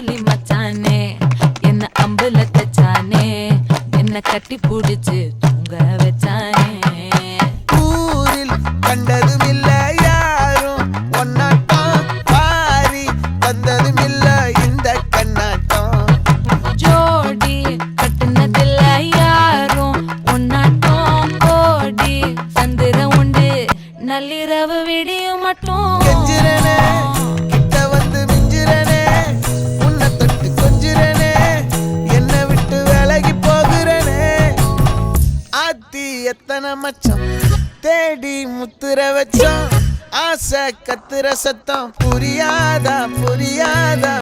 கூலி மச்சானே என்ன அம்புல தச்சானே என்ன கட்டி புடிச்சு தூங்க வச்சானே ஊரில் கண்டதும் இல்ல யாரும் ஒன்னாட்டம் பாரி வந்ததும் இல்ல இந்த கண்ணாட்டம் ஜோடி கட்டுனதில்ல யாரும் ஒன்னாட்டம் கோடி சந்திர உண்டு நள்ளிரவு விடியும் மட்டும் கெஞ்சிரனே கிட்ட வந்து மிஞ்சிரனே உன்னை தொட்டு கொஞ்சிரனே என்னை விட்டு விலகி போகிறனே ஆத்தி எத்தனை மச்சம் தேடி முத்துற வச்சோம் ஆசை கத்துற சத்தம் புரியாதா புரியாதா